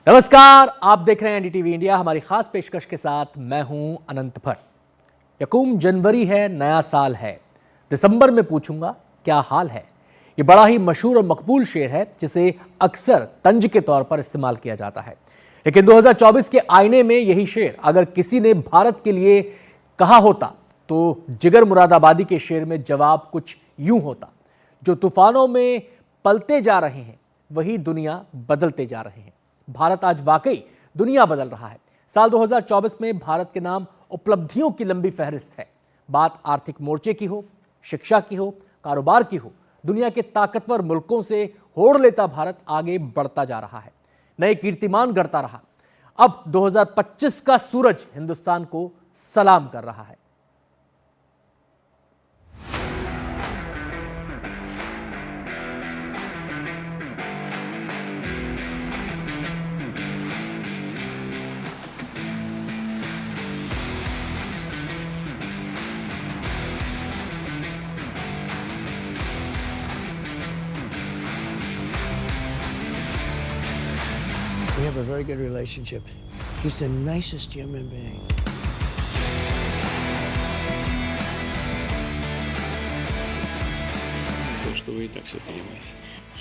नमस्कार, आप देख रहे हैं एनडीटीवी इंडिया। हमारी खास पेशकश के साथ मैं हूं अनंत भट्ट। यकूम जनवरी है, नया साल है, दिसंबर में पूछूंगा क्या हाल है। ये बड़ा ही मशहूर और मकबूल शेर है जिसे अक्सर तंज के तौर पर इस्तेमाल किया जाता है। लेकिन 2024 के आईने में यही शेर अगर किसी ने भारत के लिए कहा होता तो जिगर मुरादाबादी के शेर में जवाब कुछ यूं होता, जो तूफानों में पलते जा रहे हैं वही दुनिया बदलते जा रहे हैं। भारत आज वाकई दुनिया बदल रहा है। साल 2024 में भारत के नाम उपलब्धियों की लंबी फहरिस्त है। बात आर्थिक मोर्चे की हो, शिक्षा की हो, कारोबार की हो, दुनिया के ताकतवर मुल्कों से होड़ लेता भारत आगे बढ़ता जा रहा है, नए कीर्तिमान गढ़ता रहा। अब 2025 का सूरज हिंदुस्तान को सलाम कर रहा है। We have a very good relationship. He's the nicest human being. उसको वही तक से प्रेम है।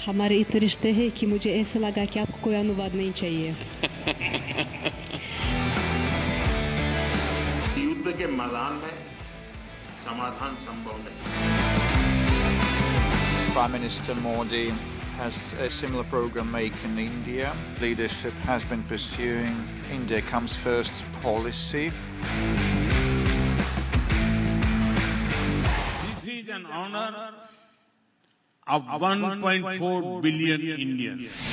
हमारे इतने रिश्ते हैं कि मुझे ऐसा लगा कि आपको कोई अनुवाद नहीं चाहिए। युद्ध के मैदान में समाधान संभव नहीं। Prime Minister Modi has a similar program make in India. Leadership has been pursuing India comes first policy. This is an honor of 1.4 billion Indians.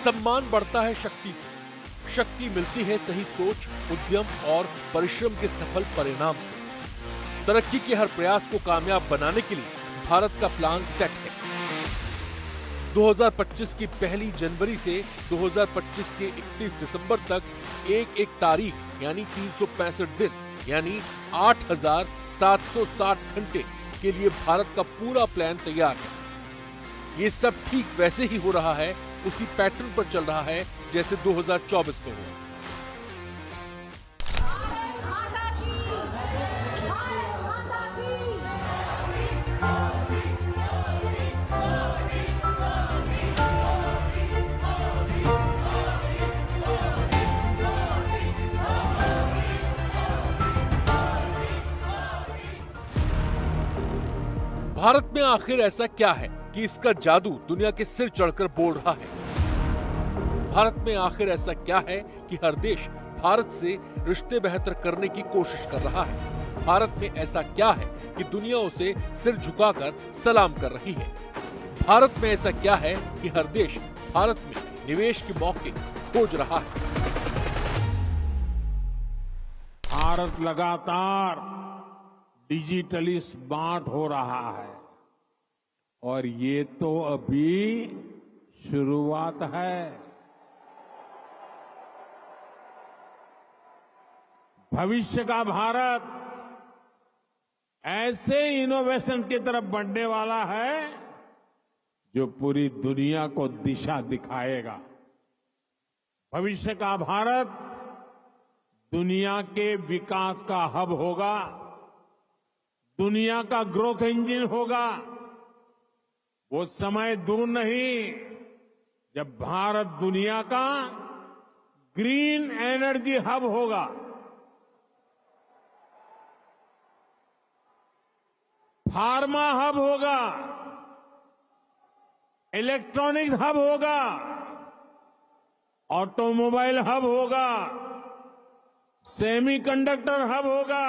सम्मान बढ़ता है शक्ति से, शक्ति मिलती है सही सोच, उद्यम और परिश्रम के सफल परिणाम से। तरक्की के हर प्रयास को कामयाब बनाने के लिए भारत का प्लान सेट है। 2025 की पहली जनवरी से 2025 के 31 दिसंबर तक एक तारीख यानी 365 दिन यानी 8,760 घंटे के लिए भारत का पूरा प्लान तैयार है। ये सब ठीक वैसे ही हो रहा है, उसी पैटर्न पर चल रहा है जैसे 2024 में हुआ। भारत में आखिर ऐसा क्या है कि इसका जादू दुनिया के सिर चढ़कर बोल रहा है? भारत में आखिर ऐसा क्या है कि हर देश भारत से रिश्ते बेहतर करने की कोशिश कर रहा है? भारत में ऐसा क्या है कि दुनिया उसे सिर झुकाकर सलाम कर रही है? भारत में ऐसा क्या है कि हर देश भारत में निवेश के मौके खोज रहा है? भारत लगातार डिजिटली स्मार्ट हो रहा है और ये तो अभी शुरुआत है। भविष्य का भारत ऐसे इनोवेशन की तरफ बढ़ने वाला है जो पूरी दुनिया को दिशा दिखाएगा। भविष्य का भारत दुनिया के विकास का हब होगा, दुनिया का ग्रोथ इंजन होगा। वो समय दूर नहीं जब भारत दुनिया का ग्रीन एनर्जी हब होगा, फार्मा हब होगा, इलेक्ट्रॉनिक्स हब होगा, ऑटोमोबाइल हब होगा, सेमीकंडक्टर हब होगा,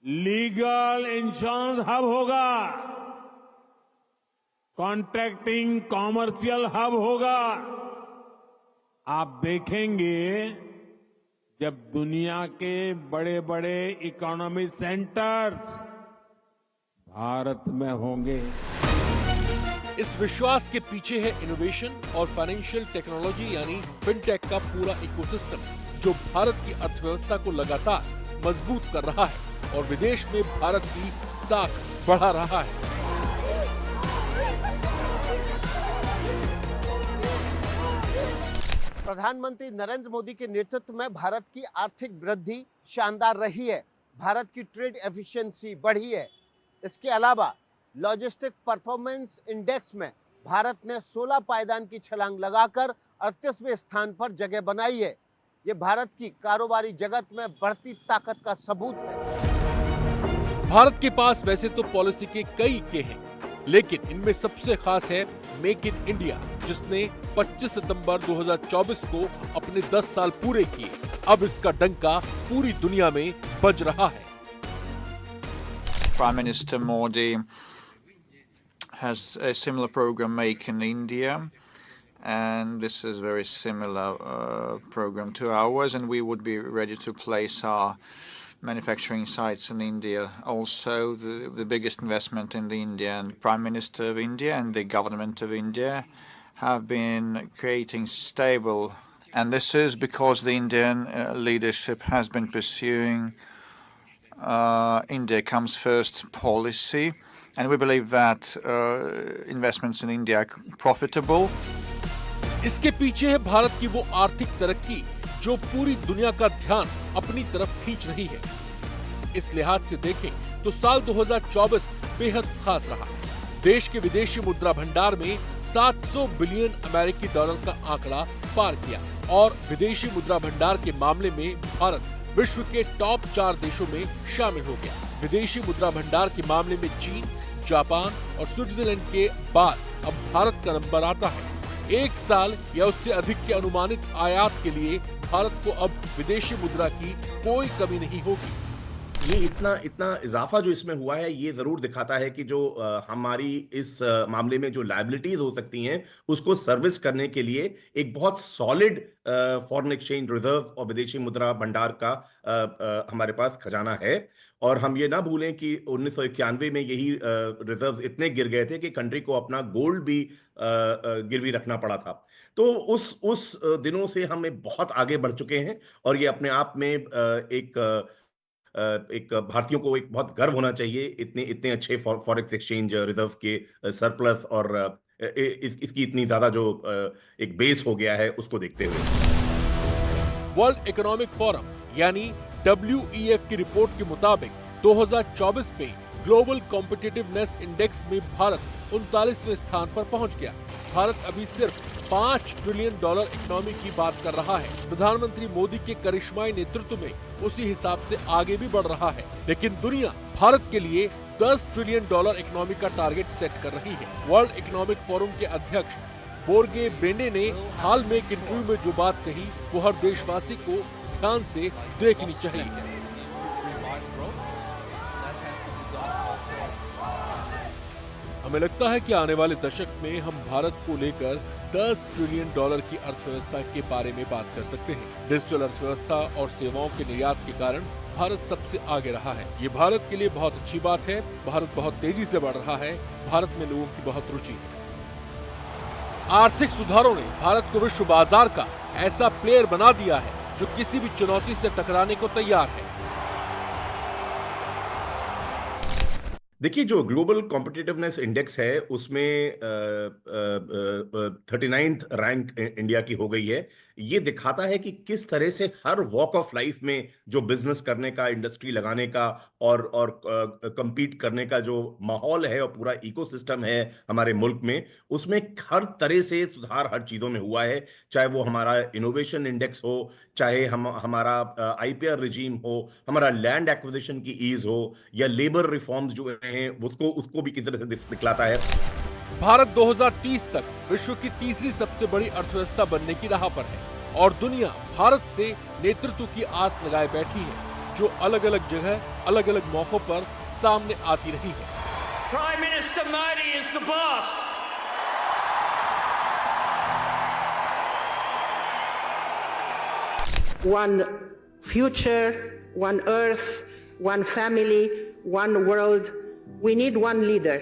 लीगल इंश्योरेंस हब होगा, कॉन्ट्रैक्टिंग कॉमर्शियल हब होगा। आप देखेंगे जब दुनिया के बड़े बड़े इकोनॉमिक सेंटर्स भारत में होंगे। इस विश्वास के पीछे है इनोवेशन और फाइनेंशियल टेक्नोलॉजी यानी फिनटेक का पूरा इकोसिस्टम, जो भारत की अर्थव्यवस्था को लगातार मजबूत कर रहा है और विदेश में भारत की साख बढ़ा रहा है। प्रधानमंत्री नरेंद्र मोदी के नेतृत्व में भारत की आर्थिक वृद्धि शानदार रही है। भारत की ट्रेड एफिशिएंसी बढ़ी है। इसके अलावा लॉजिस्टिक परफॉर्मेंस इंडेक्स में भारत ने 16 पायदान की छलांग लगाकर 38वें स्थान पर जगह बनाई है। ये भारत की कारोबारी जगत में बढ़ती ताकत का सबूत है। भारत के पास वैसे तो पॉलिसी के कई के हैं, लेकिन इनमें सबसे खास है मेक इन इंडिया, जिसने 25 सितंबर 2024 को अपने 10 साल पूरे किए। अब इसका डंका पूरी दुनिया में बज रहा है। Prime Minister Modi has a similar program, Make in India, and this is a very similar program to ours, and we would be ready to place our manufacturing sites in India. Also, the biggest investment in the Indian Prime Minister of India and the government of India have been creating stable, and this is because the Indian leadership has been pursuing India comes first policy, and we believe that investments in India are profitable. इसके पीछे है भारत की वो आर्थिक तरक्की जो पूरी दुनिया का ध्यान अपनी तरफ खींच रही है। इस लिहाज से देखें तो साल 2024 बेहद खास रहा। देश के विदेशी मुद्रा भंडार में 700 बिलियन अमेरिकी डॉलर का आंकड़ा पार किया और विदेशी मुद्रा भंडार के मामले में भारत विश्व के टॉप 4 देशों में शामिल हो गया। विदेशी मुद्रा भंडार के मामले में चीन, जापान और स्विट्जरलैंड के बाद अब भारत का नंबर आता है। एक साल या उससे अधिक के अनुमानित आयात के लिए भारत को अब विदेशी मुद्रा की कोई कमी नहीं होगी। ये इतना इजाफा जो इसमें हुआ है, ये जरूर दिखाता है कि जो हमारी इस मामले में जो लायबिलिटीज हो सकती हैं उसको सर्विस करने के लिए एक बहुत सॉलिड फॉरेन एक्सचेंज रिजर्व और विदेशी मुद्रा भंडार का हमारे पास खजाना है। और हम ये ना भूलें कि 1991 में यही रिजर्व्स इतने गिर गए थे कि कंट्री को अपना गोल्ड भी गिरवी रखना पड़ा था। तो उस दिनों से हम बहुत आगे बढ़ चुके हैं और ये अपने आप में एक भारतीयों को एक बहुत गर्व होना चाहिए इतने अच्छे फॉरेक्स एक्सचेंज रिजर्व के सरप्लस और इसकी इतनी ज्यादा जो एक बेस हो गया है उसको देखते हुए। वर्ल्ड इकोनॉमिक फोरम यानी WEF की रिपोर्ट के मुताबिक 2024 में ग्लोबल कॉम्पिटिटिवनेस इंडेक्स में भारत 39वें स्थान पर पहुंच गया। भारत अभी सिर्फ $5 ट्रिलियन इकोनॉमी की बात कर रहा है। प्रधानमंत्री मोदी के करिश्माई नेतृत्व में उसी हिसाब से आगे भी बढ़ रहा है, लेकिन दुनिया भारत के लिए $10 ट्रिलियन इकोनॉमी का टारगेट सेट कर रही है। वर्ल्ड इकोनॉमिक फोरम के अध्यक्ष बोर्गे ब्रेंडे ने हाल में एक इंटरव्यू में जो बात कही वो हर देशवासी को ध्यान से देखनी चाहिए। हमें लगता है कि आने वाले दशक में हम भारत को लेकर $10 ट्रिलियन की अर्थव्यवस्था के बारे में बात कर सकते हैं। डिजिटल अर्थव्यवस्था और सेवाओं के निर्यात के कारण भारत सबसे आगे रहा है। ये भारत के लिए बहुत अच्छी बात है। भारत बहुत तेजी से बढ़ रहा है। भारत में लोगों की बहुत रुचि है। आर्थिक सुधारों ने भारत को विश्व बाजार का ऐसा प्लेयर बना दिया है जो किसी भी चुनौती से टकराने को तैयार है। देखिए, जो ग्लोबल कॉम्पिटिटिवनेस इंडेक्स है उसमें 39th रैंक इंडिया की हो गई है। ये दिखाता है कि किस तरह से हर वॉक ऑफ लाइफ में जो बिजनेस करने का, इंडस्ट्री लगाने का और compete करने का जो माहौल है और पूरा इकोसिस्टम है हमारे मुल्क में, उसमें हर तरह से सुधार हर चीजों में हुआ है। चाहे वो हमारा इनोवेशन इंडेक्स हो, चाहे हमारा IPR रिजीम हो, हमारा लैंड एक्विजिशन की ईज हो, या लेबर रिफॉर्म्स जो हैं उसको भी किस तरह से दिखलाता है। भारत 2030 तक विश्व की तीसरी सबसे बड़ी अर्थव्यवस्था बनने की राह पर है और दुनिया भारत से नेतृत्व की आस लगाए बैठी है, जो अलग अलग जगह अलग अलग मौकों पर सामने आती रही है। Prime Minister Modi is the boss. One future, one earth, one family, one world. We need one leader.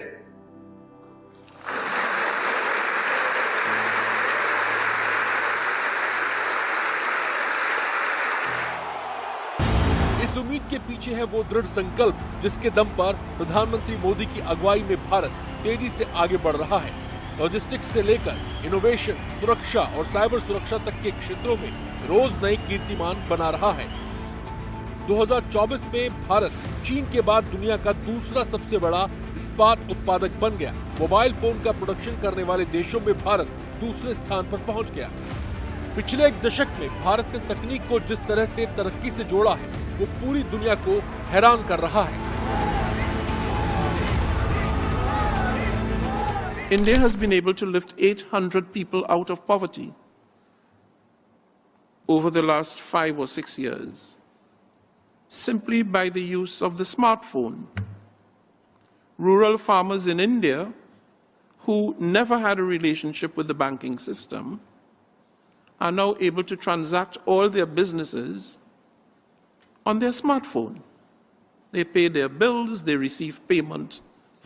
तकनीक के पीछे है वो दृढ़ संकल्प जिसके दम पर प्रधानमंत्री मोदी की अगुवाई में भारत तेजी से आगे बढ़ रहा है। लॉजिस्टिक्स से लेकर इनोवेशन, सुरक्षा और साइबर सुरक्षा तक के क्षेत्रों में रोज नए कीर्तिमान बना रहा है। 2024 में भारत चीन के बाद दुनिया का दूसरा सबसे बड़ा इस्पात उत्पादक बन गया। मोबाइल फोन का प्रोडक्शन करने वाले देशों में भारत दूसरे स्थान पर पहुंच गया। पिछले एक दशक में भारत ने तकनीक को जिस तरह से तरक्की से जोड़ा है वो पूरी दुनिया को हैरान कर रहा है। India has been able to lift 800 people out of poverty over the last 5 or 6 years simply by the use of the smartphone. Rural farmers in India who never had a relationship with the banking system are now able to transact all their businesses on their smartphone. They pay their bills, they receive payment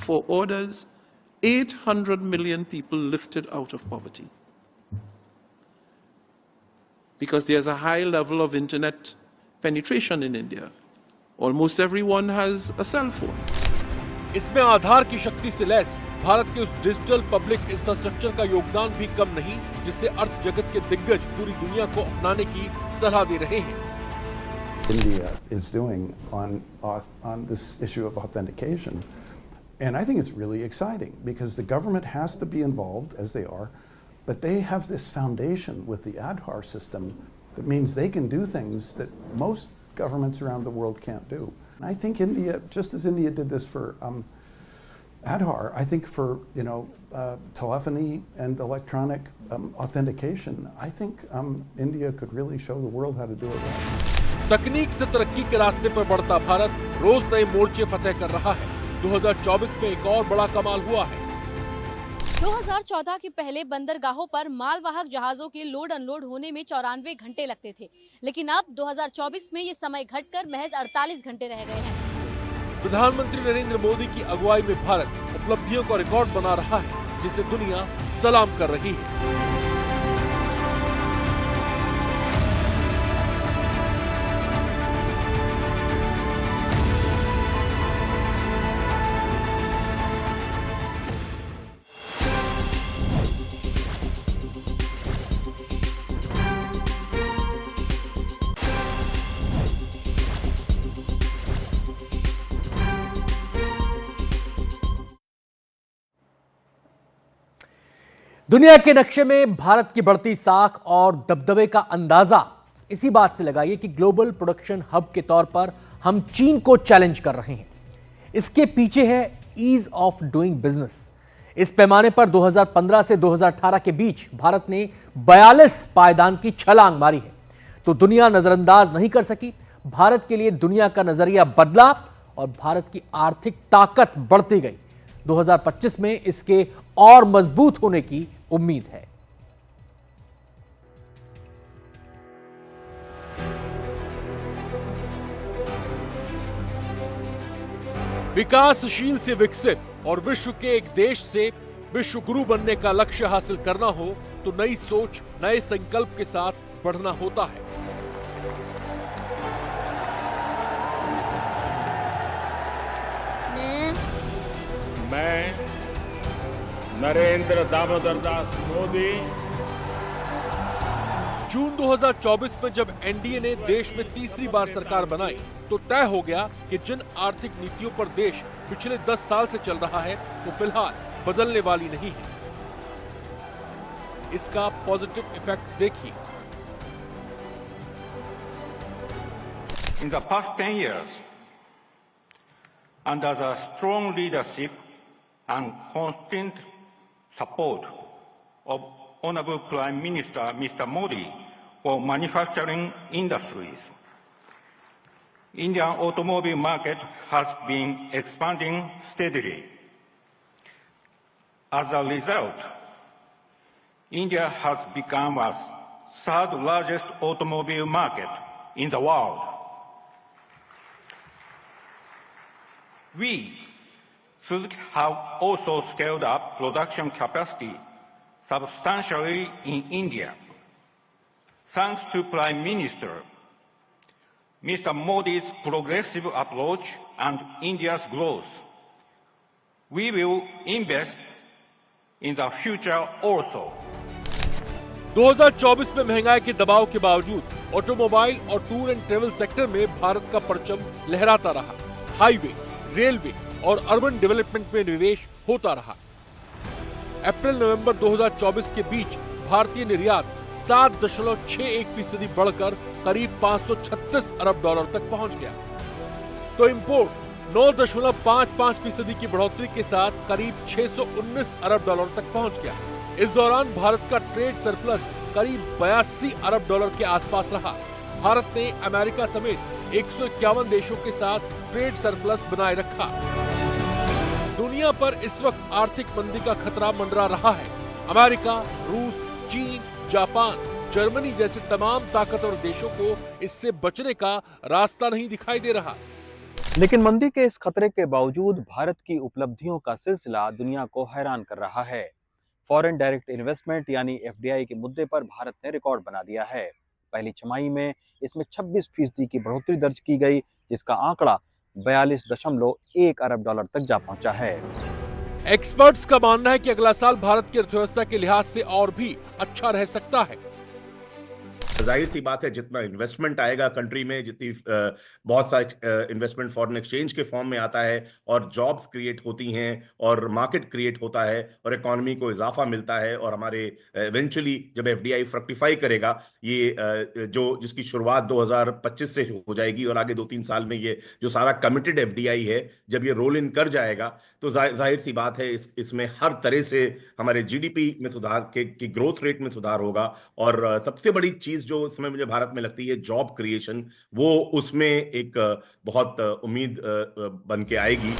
for orders. 800 million people lifted out of poverty. Because there's a high level of internet penetration in India. Almost everyone has a cell phone. इसमें आधार की शक्ति से lace Bharat के उस digital public infrastructure का योगदान भी कम नहीं जिससे अर्थ जगत के दिग्गज पूरी दुनिया को अपनाने की सलाह दे रहे हैं। India is doing on this issue of authentication. And I think it's really exciting because the government has to be involved, as they are, but they have this foundation with the Aadhaar system that means they can do things that most governments around the world can't do. And I think India, just as India did this for Aadhaar, I think for telephony and electronic authentication, I think India could really show the world how to do it right. तकनीक से तरक्की के रास्ते पर बढ़ता भारत रोज नए मोर्चे फतेह कर रहा है। 2024 में एक और बड़ा कमाल हुआ है। 2014 के पहले बंदरगाहों पर मालवाहक जहाजों के लोड अनलोड होने में 94 घंटे लगते थे, लेकिन अब 2024 में ये समय घटकर महज 48 घंटे रह गए हैं। प्रधानमंत्री नरेंद्र मोदी की अगुवाई में भारत उपलब्धियों का रिकॉर्ड बना रहा है, जिसे दुनिया सलाम कर रही है। दुनिया के नक्शे में भारत की बढ़ती साख और दबदबे का अंदाजा इसी बात से लगाइए कि ग्लोबल प्रोडक्शन हब के तौर पर हम चीन को चैलेंज कर रहे हैं। इसके पीछे है ईज ऑफ डूइंग बिजनेस। इस पैमाने पर 2015 से 2018 के बीच भारत ने 42 पायदान की छलांग मारी है, तो दुनिया नजरअंदाज नहीं कर सकी। भारत के लिए दुनिया का नजरिया बदला और भारत की आर्थिक ताकत बढ़ती गई। 2025 में इसके और मजबूत होने की उम्मीद है। विकासशील से विकसित और विश्व के एक देश से विश्व गुरु बनने का लक्ष्य हासिल करना हो तो नई सोच, नए संकल्प के साथ बढ़ना होता है। मैं नरेंद्र दामोदर दास मोदी जून 2024 में जब एनडीए ने देश में तीसरी बार सरकार बनाई तो तय हो गया कि जिन आर्थिक नीतियों पर देश पिछले 10 साल से चल रहा है वो फिलहाल बदलने वाली नहीं है। इसका पॉजिटिव इफेक्ट देखिए। In the past 10 years, under the strong leadership and constant support of Honorable Prime Minister Mr. Modi for manufacturing industries, Indian automobile market has been expanding steadily. As a result, India has become a third largest automobile market in the world. We should have also scaled up production capacity substantially in India. Thanks to Prime Minister, Mr. Modi's progressive approach and India's growth. We will invest in the future also. 2024 में महंगाई के दबाव के बावजूद automobile और tour and travel sector में भारत का परचम लहराता रहा। हाईवे, रेलवे और अर्बन डेवलपमेंट में निवेश होता रहा। अप्रैल-नवंबर 2024 के बीच भारतीय निर्यात 7.61% बढ़कर करीब 536 अरब डॉलर तक पहुंच गया, तो इंपोर्ट 9.55% की बढ़ोतरी के साथ करीब 619 अरब डॉलर तक पहुंच गया। इस दौरान भारत का ट्रेड सरप्लस करीब 82 अरब डॉलर के आसपास रहा। भारत ने अमेरिका समेत 151 देशों के साथ ट्रेड सरप्लस बनाए रखा। दुनिया पर इस वक्त आर्थिक मंदी का खतरा मंडरा रहा है। अमेरिका, रूस, चीन, जापान, जर्मनी जैसे तमाम ताकतवर देशों को इससे बचने का रास्ता नहीं दिखाई दे रहा। लेकिन मंदी के इस खतरे के बावजूद भारत की उपलब्धियों का सिलसिला दुनिया को हैरान कर रहा है। फॉरेन डायरेक्ट इन्वेस्टमेंट यानी FDI के मुद्दे पर भारत ने रिकॉर्ड बना दिया है। पहली छमाही में इसमें 26% की बढ़ोतरी दर्ज की गई, जिसका आंकड़ा 42.1 अरब डॉलर तक जा पहुंचा है। एक्सपर्ट्स का मानना है कि अगला साल भारत की अर्थव्यवस्था के लिहाज से और भी अच्छा रह सकता है। जाहिर सी बात है, जितना इन्वेस्टमेंट आएगा कंट्री में, जितनी बहुत सारा इन्वेस्टमेंट फॉरेन एक्सचेंज के फॉर्म में आता है और जॉब्स क्रिएट होती हैं और मार्केट क्रिएट होता है और इकोनॉमी को इजाफा मिलता है और हमारे इवेंचुअली जब FDI फ्रक्टिफाई करेगा, ये जो जिसकी शुरुआत 2025 से हो जाएगी और आगे 2-3 साल में ये जो सारा कमिटेड FDI है, जब ये रोल इन कर जाएगा तो जाहिर सी बात है इसमें हर तरह से हमारे GDP में सुधार की ग्रोथ रेट में सुधार होगा। और सबसे बड़ी चीज जो इसमें मुझे भारत में लगती है, जॉब क्रिएशन, वो उसमें एक बहुत उम्मीद बन के आएगी।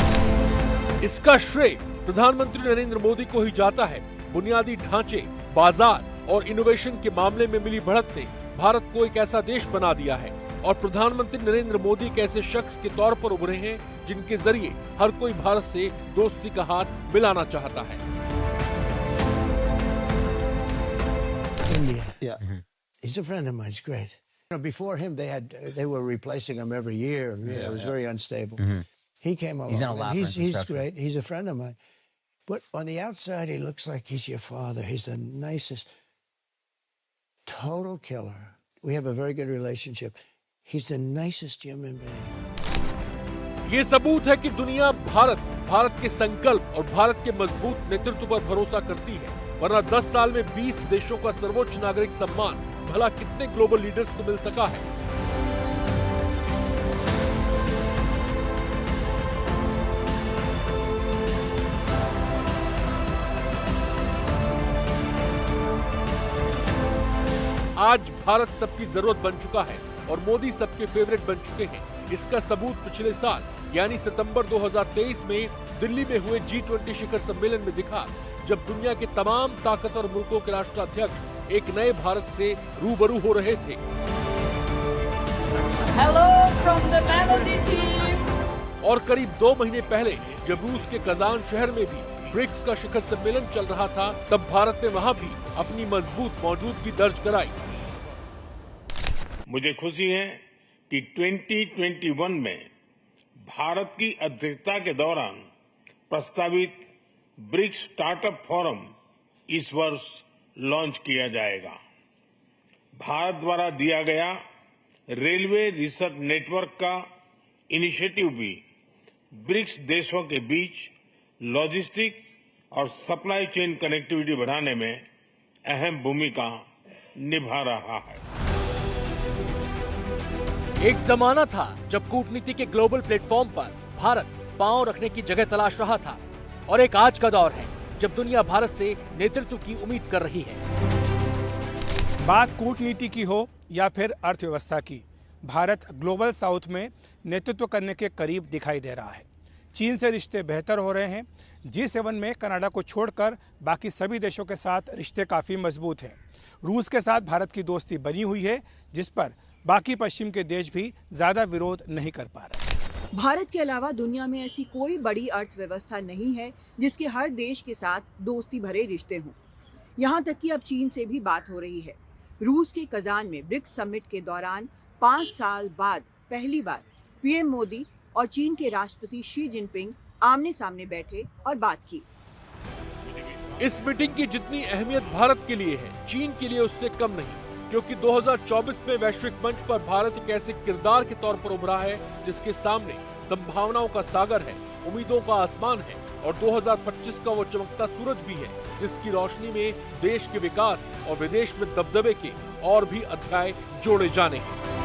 इसका श्रेय प्रधानमंत्री नरेंद्र मोदी को ही जाता है। बुनियादी ढांचे, बाजार और इनोवेशन के मामले में मिली बढ़त ने भारत को एक ऐसा देश बना दिया है और प्रधानमंत्री नरेंद्र मोदी एक ऐसे शख्स के तौर पर उभरे हैं जिनके जरिए हर कोई भारत से दोस्ती का हाथ मिलाना चाहता है। India. He's a friend of mine. It's great. Before him, they were replacing him every year. It was very unstable. He came along. He's in a lap He's great. He's a friend of mine. But on the outside, he looks like he's your father. He's the nicest, total killer. We have a very good relationship. He's the nicest human being. ये सबूत है कि दुनिया भारत के संकल्प और भारत के मजबूत नेतृत्व पर भरोसा करती है, वरना 10 साल में 20 देशों का सर्वोच्च नागरिक सम्मान भला कितने ग्लोबल लीडर्स को मिल सका है। आज भारत सबकी जरूरत बन चुका है और मोदी सबके फेवरेट बन चुके हैं। इसका सबूत पिछले साल यानी सितंबर 2023 में दिल्ली में हुए G20 शिखर सम्मेलन में दिखा, जब दुनिया के तमाम ताकतवर मुल्कों के राष्ट्राध्यक्ष एक नए भारत से रूबरू हो रहे थे। Hello from the Melody team. और करीब 2 महीने पहले जब रूस के कजान शहर में भी ब्रिक्स का शिखर सम्मेलन चल रहा था, तब भारत ने वहां भी अपनी मजबूत मौजूदगी दर्ज कराई। मुझे खुशी है कि 2021 में भारत की अध्यक्षता के दौरान प्रस्तावित ब्रिक्स स्टार्टअप फोरम इस वर्ष लॉन्च किया जाएगा। भारत द्वारा दिया गया रेलवे रिसर्च नेटवर्क का इनिशिएटिव भी ब्रिक्स देशों के बीच लॉजिस्टिक्स और सप्लाई चेन कनेक्टिविटी बढ़ाने में अहम भूमिका निभा रहा है। एक जमाना था जब कूटनीति के ग्लोबल प्लेटफॉर्म पर भारत पांव रखने की जगह तलाश रहा था, और एक आज का दौर है जब दुनिया भारत से नेतृत्व की उम्मीद कर रही है। बात कूटनीति की हो या फिर अर्थव्यवस्था की, भारत ग्लोबल साउथ में नेतृत्व करने के करीब दिखाई दे रहा है। चीन से रिश्ते बेहतर हो रहे हैं। G7 में कनाडा को छोड़कर बाकी सभी देशों के साथ रिश्ते काफ़ी मजबूत हैं। रूस के साथ भारत की दोस्ती बनी हुई है, जिस पर बाकी पश्चिम के देश भी ज़्यादा विरोध नहीं कर पा रहे। भारत के अलावा दुनिया में ऐसी कोई बड़ी अर्थव्यवस्था नहीं है जिसके हर देश के साथ दोस्ती भरे रिश्ते हों। यहाँ तक कि अब चीन से भी बात हो रही है। रूस के कजान में ब्रिक्स समिट के दौरान 5 साल बाद पहली बार पीएम मोदी और चीन के राष्ट्रपति शी जिनपिंग आमने सामने बैठे और बात की। इस मीटिंग की जितनी अहमियत भारत के लिए है, चीन के लिए उससे कम नहीं, क्योंकि 2024 में वैश्विक मंच पर भारत एक ऐसे किरदार के तौर पर उभरा है जिसके सामने संभावनाओं का सागर है, उम्मीदों का आसमान है और 2025 का वो चमकता सूरज भी है जिसकी रोशनी में देश के विकास और विदेश में दबदबे के और भी अध्याय जोड़े जाने हैं।